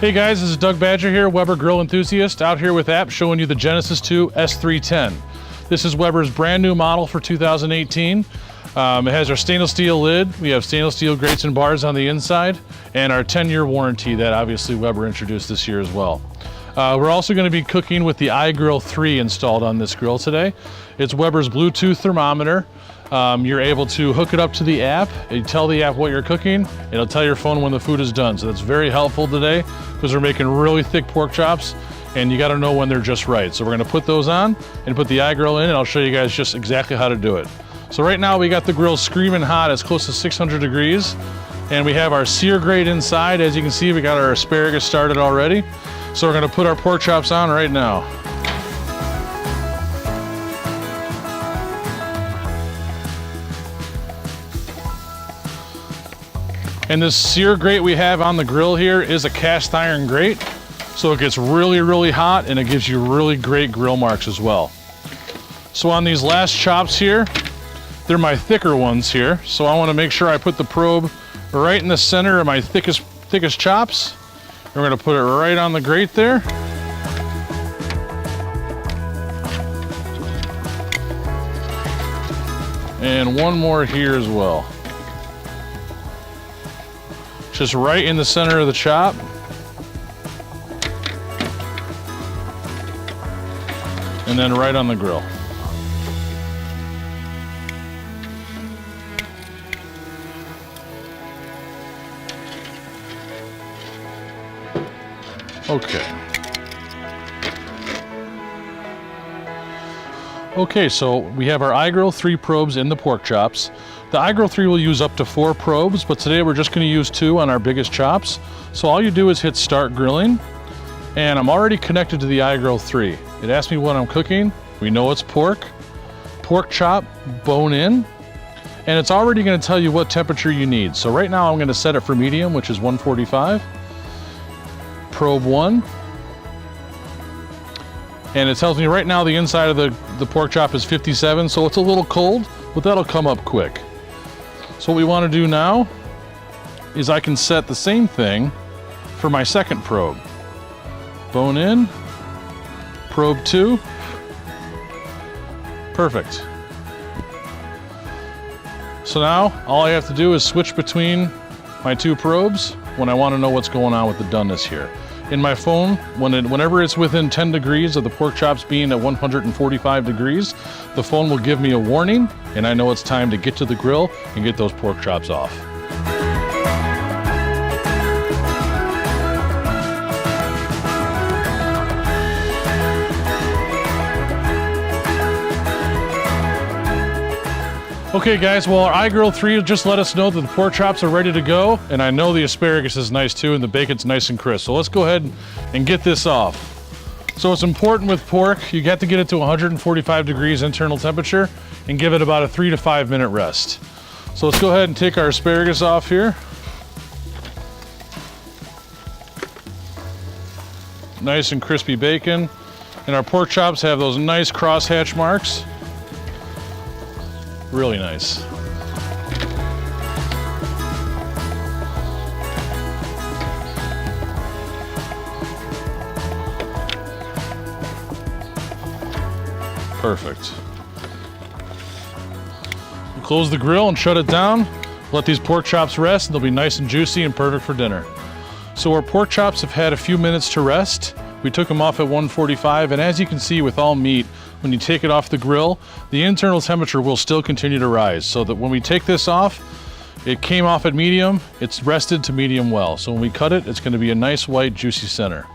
Hey guys, this is Doug Badger here, Weber Grill Enthusiast, out here with app showing you the Genesis II S310. This is Weber's brand new model for 2018. It has our stainless steel lid, we have stainless steel grates and bars on the inside, and our 10-year warranty that obviously Weber introduced this year as well. We're also going to be cooking with the iGrill 3 installed on this grill today. It's Weber's Bluetooth thermometer. You're able to hook it up to the app. You tell the app what you're cooking. It'll tell your phone when the food is done. So that's very helpful today because we're making really thick pork chops and you got to know when they're just right. So we're going to put those on and put the iGrill in, and I'll show you guys just exactly how to do it. So right now we got the grill screaming hot. It's close to 600 degrees. And we have our sear grate inside. As you can see, we got our asparagus started already. So we're going to put our pork chops on right now. And this sear grate we have on the grill here is a cast iron grate. So it gets really, really hot and it gives you really great grill marks as well. So on these last chops here, they're my thicker ones here. So I want to make sure I put the probe right in the center of my thickest chops. We're going to put it right on the grate there. And one more here as well. Just right in the center of the chop. And then right on the grill. Okay, so we have our iGrill 3 probes in the pork chops. The iGrill 3 will use up to 4 probes, but today we're just going to use 2 on our biggest chops. So all you do is hit start grilling, and I'm already connected to the iGrill 3. It asks me what I'm cooking. We know it's pork chop, bone in, and it's already going to tell you what temperature you need. So right now I'm going to set it for medium, which is 145. Probe 1. And it tells me right now the inside of the pork chop is 57, so it's a little cold, but that'll come up quick. So what we want to do now is I can set the same thing for my second probe. Bone in, probe 2, perfect. So now all I have to do is switch between my 2 probes when I want to know what's going on with the doneness here. In my phone, whenever it's within 10 degrees of the pork chops being at 145 degrees, the phone will give me a warning, and I know it's time to get to the grill and get those pork chops off. Okay guys, well our iGrill 3 just let us know that the pork chops are ready to go, and I know the asparagus is nice too and the bacon's nice and crisp. So let's go ahead and get this off. So it's important with pork, you got to get it to 145 degrees internal temperature and give it about a 3 to 5 minute rest. So let's go ahead and take our asparagus off here. Nice and crispy bacon. And our pork chops have those nice crosshatch marks. Really nice. Perfect. We'll close the grill and shut it down. Let these pork chops rest, and they'll be nice and juicy and perfect for dinner. So our pork chops have had a few minutes to rest. We took them off at 145, and as you can see with all meat, when you take it off the grill, the internal temperature will still continue to rise, so that when we take this off, it came off at medium, it's rested to medium well. So when we cut it, it's going to be a nice white juicy center.